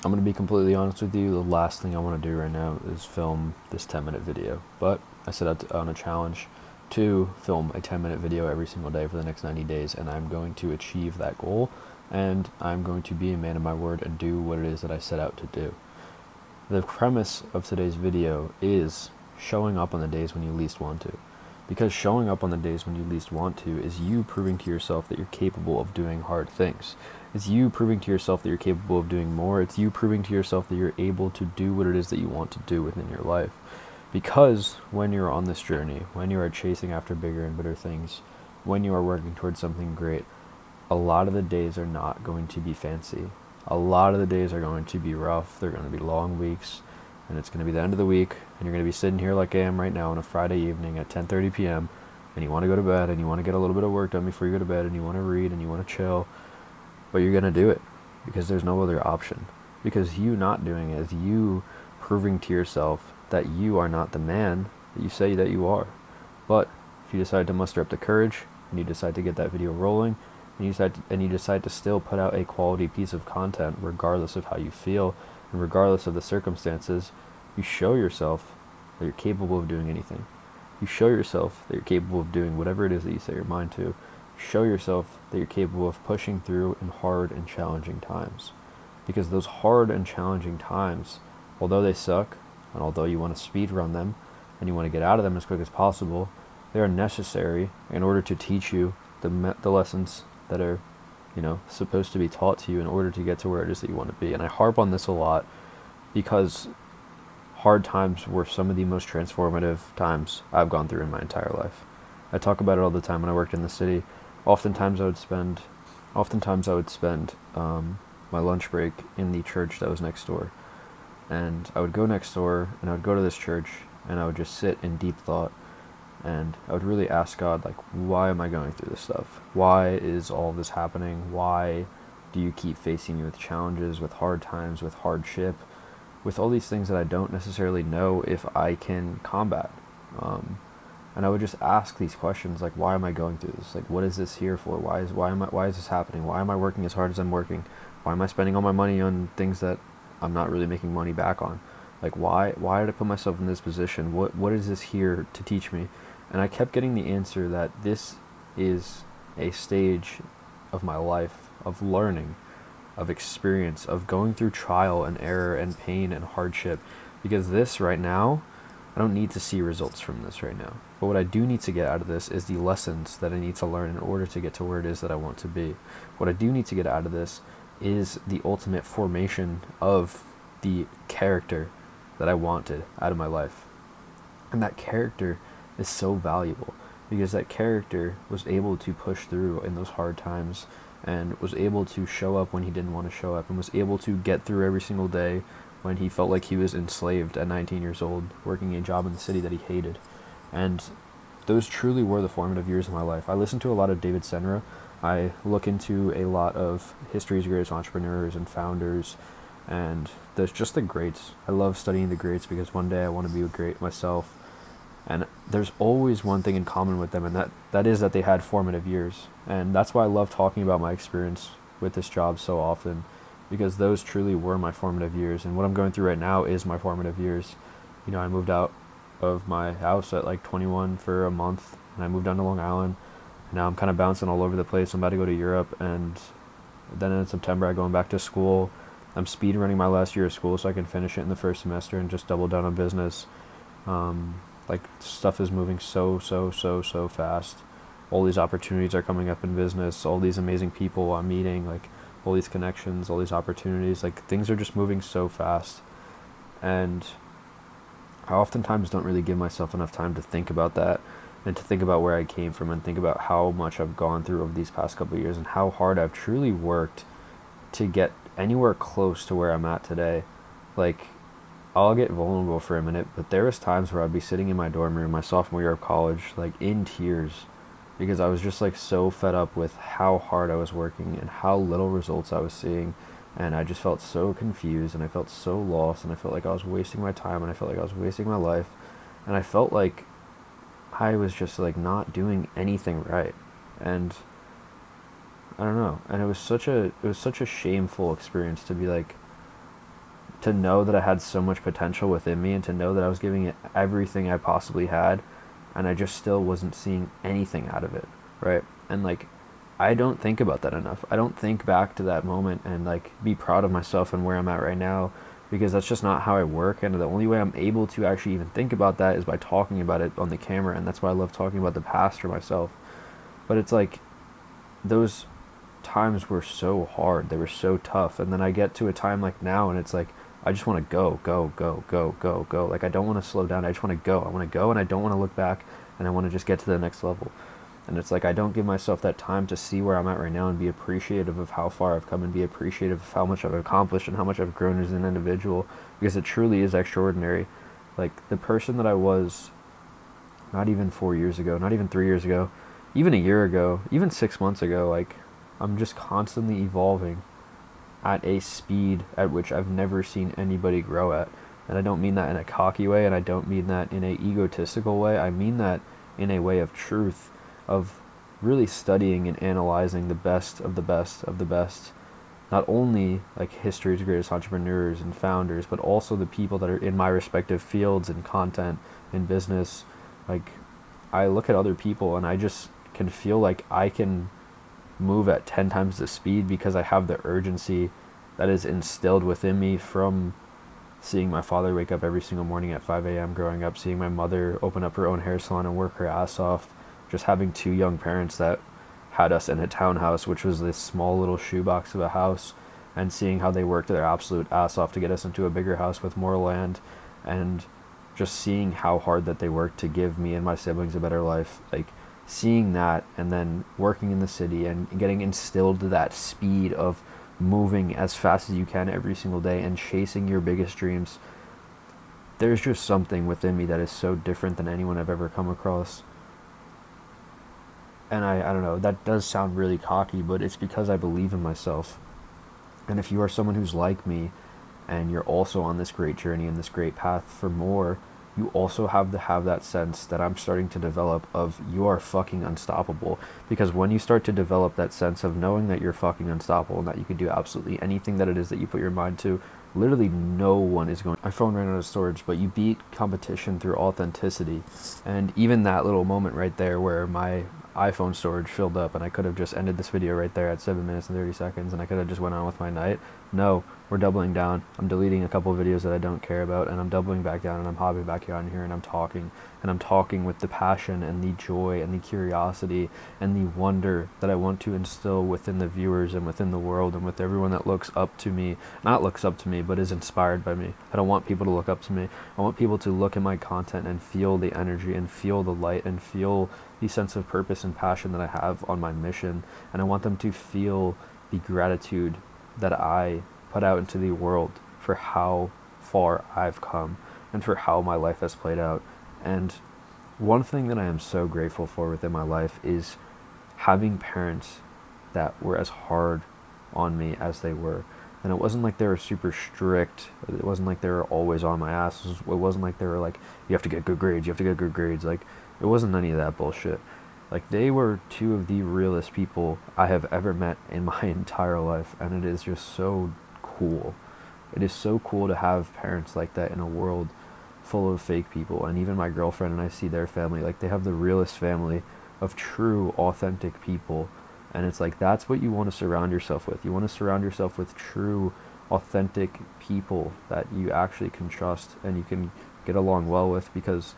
I'm going to be completely honest with you. The last thing I want to do right now is film this 10-minute video. But I set out on a challenge to film a 10-minute video every single day for the next 90 days, and I'm going to achieve that goal. And I'm going to be a man of my word and do what it is that I set out to do. The premise of today's video is showing up on the days when you least want to. Because showing up on the days when you least want to is you proving to yourself that you're capable of doing hard things. It's you proving to yourself that you're capable of doing more. It's you proving to yourself that you're able to do what it is that you want to do within your life. Because when you're on this journey, when you are chasing after bigger and better things, when you are working towards something great, a lot of the days are not going to be fancy. A lot of the days are going to be rough. They're going to be long weeks, and it's going to be the end of the week, and you're going to be sitting here like I am right now on a Friday evening at 10:30 p.m., and you want to go to bed, and you want to get a little bit of work done before you go to bed, and you want to read, and you want to chill, but you're going to do it because there's no other option. Because you not doing it is you proving to yourself that you are not the man that you say that you are. But if you decide to muster up the courage, and you decide to get that video rolling, and you decide to still put out a quality piece of content regardless of how you feel and regardless of the circumstances, you show yourself that you're capable of doing anything. You show yourself that you're capable of doing whatever it is that you set your mind to. Show yourself that you're capable of pushing through in hard and challenging times. Because those hard and challenging times, although they suck, and although you want to speed run them, and you want to get out of them as quick as possible, they are necessary in order to teach you the lessons that are, supposed to be taught to you in order to get to where it is that you want to be. And I harp on this a lot because hard times were some of the most transformative times I've gone through in my entire life. I talk about it all the time when I worked in the city. Oftentimes I would spend, my lunch break in the church that was next door, and I would go next door and I would go to this church and I would just sit in deep thought, and I would really ask God, like, why am I going through this stuff? Why is all this happening? Why do you keep facing me with challenges, with hard times, with hardship, with all these things that I don't necessarily know if I can combat? And I would just ask these questions, like, why am I going through this? Like, what is this here for? Why is this happening? Why am I working as hard as I'm working? Why am I spending all my money on things that I'm not really making money back on? Like, why did I put myself in this position? What is this here to teach me? And I kept getting the answer that this is a stage of my life of learning, of experience, of going through trial and error and pain and hardship. Because this right now, I don't need to see results from this right now. But what I do need to get out of this is the lessons that I need to learn in order to get to where it is that I want to be. What I do need to get out of this is the ultimate formation of the character that I wanted out of my life. And that character is so valuable because that character was able to push through in those hard times and was able to show up when he didn't want to show up and was able to get through every single day when he felt like he was enslaved at 19 years old, working a job in the city that he hated. And those truly were the formative years of my life. I listen to a lot of David Senra. I look into a lot of history's greatest entrepreneurs and founders, and there's just the greats. I love studying the greats because one day I want to be a great myself. And there's always one thing in common with them, and that is that they had formative years. And that's why I love talking about my experience with this job so often, because those truly were my formative years. And what I'm going through right now is my formative years. I moved out of my house at like 21 for a month, and I moved down to Long Island. Now I'm kind of bouncing all over the place. I'm about to go to Europe, and then in September I'm going back to school. I'm speed running my last year of school so I can finish it in the first semester and just double down on business. Like, stuff is moving so fast. All these opportunities are coming up in business. All these amazing people I'm meeting, like all these connections, all these opportunities. Like, things are just moving so fast, and I oftentimes don't really give myself enough time to think about that and to think about where I came from and think about how much I've gone through over these past couple of years and how hard I've truly worked to get anywhere close to where I'm at today. Like, I'll get vulnerable for a minute, but there was times where I'd be sitting in my dorm room my sophomore year of college, like in tears, because I was just like so fed up with how hard I was working and how little results I was seeing, and I just felt so confused and I felt so lost and I felt like I was wasting my time and I felt like I was wasting my life, and I felt like I was just like not doing anything right. And I don't know, and it was such a shameful experience to be like, to know that I had so much potential within me and to know that I was giving it everything I possibly had and I just still wasn't seeing anything out of it, right? And like I don't think about that enough. I don't think back to that moment and like be proud of myself and where I'm at right now because that's just not how I work, and the only way I'm able to actually even think about that is by talking about it on the camera, and that's why I love talking about the past for myself. But it's like those times were so hard, they were so tough, and then I get to a time like now and it's like I just want to go, go, go, go, go, go. Like I don't want to slow down. I just want to go. I want to go and I don't want to look back, and I want to just get to the next level. And it's like I don't give myself that time to see where I'm at right now and be appreciative of how far I've come and be appreciative of how much I've accomplished and how much I've grown as an individual, because it truly is extraordinary. Like the person that I was not even 4 years ago, not even 3 years ago, even a year ago, even 6 months ago, like I'm just constantly evolving at a speed at which I've never seen anybody grow at. And I don't mean that in a cocky way, and I don't mean that in a egotistical way. I mean that in a way of truth, of really studying and analyzing the best of the best of the best. Not only like history's greatest entrepreneurs and founders, but also the people that are in my respective fields and content and business. Like I look at other people and I just can feel like I can move at 10 times the speed because I have the urgency that is instilled within me from seeing my father wake up every single morning at 5 a.m. growing up, seeing my mother open up her own hair salon and work her ass off, just having two young parents that had us in a townhouse, which was this small little shoebox of a house, and seeing how they worked their absolute ass off to get us into a bigger house with more land, and just seeing how hard that they worked to give me and my siblings a better life. Like seeing that, and then working in the city and getting instilled that speed of moving as fast as you can every single day and chasing your biggest dreams. There's just something within me that is so different than anyone I've ever come across. And I don't know, that does sound really cocky, but it's because I believe in myself. And if you are someone who's like me and you're also on this great journey and this great path for more, you also have to have that sense that I'm starting to develop of you are fucking unstoppable. Because when you start to develop that sense of knowing that you're fucking unstoppable and that you can do absolutely anything that it is that you put your mind to, literally no one is going. My phone ran out of storage, but you beat competition through authenticity. And even that little moment right there where my iPhone storage filled up and I could have just ended this video right there at 7 minutes and 30 seconds and I could have just went on with my night. No, we're doubling down. I'm deleting a couple of videos that I don't care about, and I'm doubling back down, and I'm hopping back on here, and I'm talking with the passion and the joy and the curiosity and the wonder that I want to instill within the viewers and within the world and with everyone that looks up to me, not looks up to me, but is inspired by me. I don't want people to look up to me. I want people to look at my content and feel the energy and feel the light and feel the sense of purpose and passion that I have on my mission, and I want them to feel the gratitude that I put out into the world for how far I've come and for how my life has played out. And one thing that I am so grateful for within my life is having parents that were as hard on me as they were. And it wasn't like they were super strict. It wasn't like they were always on my ass. It wasn't like they were like, you have to get good grades, you have to get good grades. Like, it wasn't any of that bullshit. Like, they were two of the realest people I have ever met in my entire life, and it is just so cool. It is so cool to have parents like that in a world full of fake people. And even my girlfriend and I see their family, like, they have the realest family of true, authentic people. And it's like, that's what you want to surround yourself with. You want to surround yourself with true, authentic people that you actually can trust and you can get along well with, because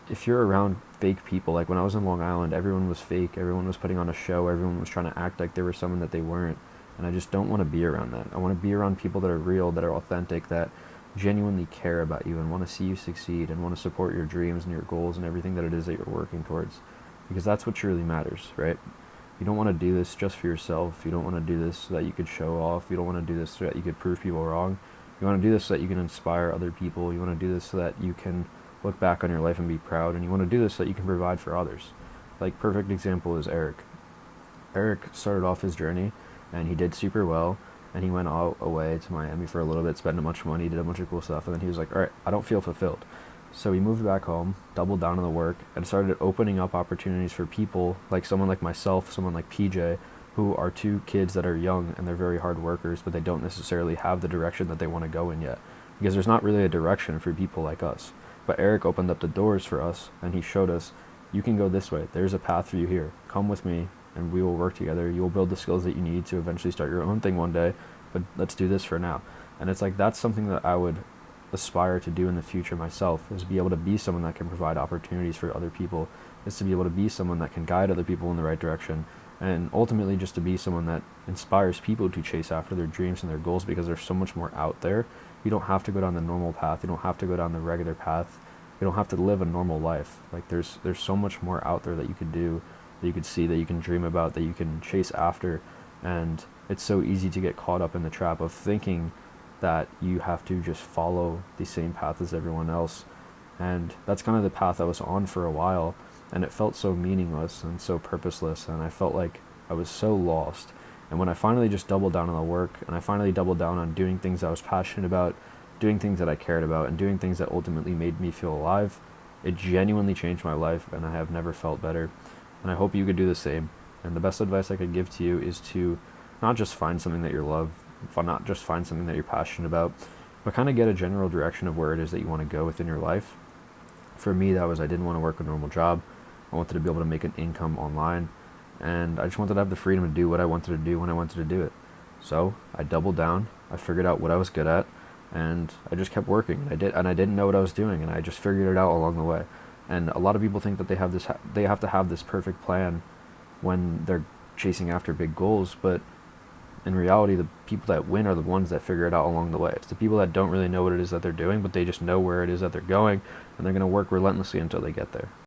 if you're around fake people, like when I was in Long Island, everyone was fake, everyone was putting on a show, everyone was trying to act like they were someone that they weren't, and I just don't want to be around that. I want to be around people that are real, that are authentic, that genuinely care about you and want to see you succeed and want to support your dreams and your goals and everything that it is that you're working towards, because that's what truly matters, right? You don't want to do this just for yourself. You don't want to do this so that you could show off. You don't want to do this so that you could prove people wrong. You want to do this so that you can inspire other people. You want to do this so that you can look back on your life and be proud, and you want to do this so that you can provide for others. Like, perfect example is Eric. Eric started off his journey, and he did super well, and he went all away to Miami for a little bit, spent a bunch of money, did a bunch of cool stuff, and then he was like, alright, I don't feel fulfilled. So he moved back home, doubled down on the work, and started opening up opportunities for people, like someone like myself, someone like PJ, who are two kids that are young and they're very hard workers, but they don't necessarily have the direction that they want to go in yet. Because there's not really a direction for people like us. But Eric opened up the doors for us, and he showed us, you can go this way. There's a path for you here. Come with me, and we will work together. You will build the skills that you need to eventually start your own thing one day, but let's do this for now. And it's like, that's something that I would aspire to do in the future myself, is be able to be someone that can provide opportunities for other people, is to be able to be someone that can guide other people in the right direction, and ultimately just to be someone that inspires people to chase after their dreams and their goals, because there's so much more out there. You don't have to go down the normal path. You don't have to go down the regular path. You don't have to live a normal life. Like there's so much more out there that you could do, that you could see, that you can dream about, that you can chase after. And it's so easy to get caught up in the trap of thinking that you have to just follow the same path as everyone else. And that's kind of the path I was on for a while, and it felt so meaningless and so purposeless, and I felt like I was so lost. And when I finally just doubled down on the work, and I finally doubled down on doing things I was passionate about, doing things that I cared about, and doing things that ultimately made me feel alive, it genuinely changed my life, and I have never felt better. And I hope you could do the same. And the best advice I could give to you is to not just find something that you love, not just find something that you're passionate about, but kind of get a general direction of where it is that you want to go within your life. For me, that was, I didn't want to work a normal job. I wanted to be able to make an income online, and I just wanted to have the freedom to do what I wanted to do when I wanted to do it. So I doubled down. I figured out what I was good at, and I just kept working. I didn't know what I was doing, and I just figured it out along the way. And a lot of people think that they have to have this perfect plan when they're chasing after big goals, but in reality, the people that win are the ones that figure it out along the way. It's the people that don't really know what it is that they're doing, but they just know where it is that they're going, and they're going to work relentlessly until they get there.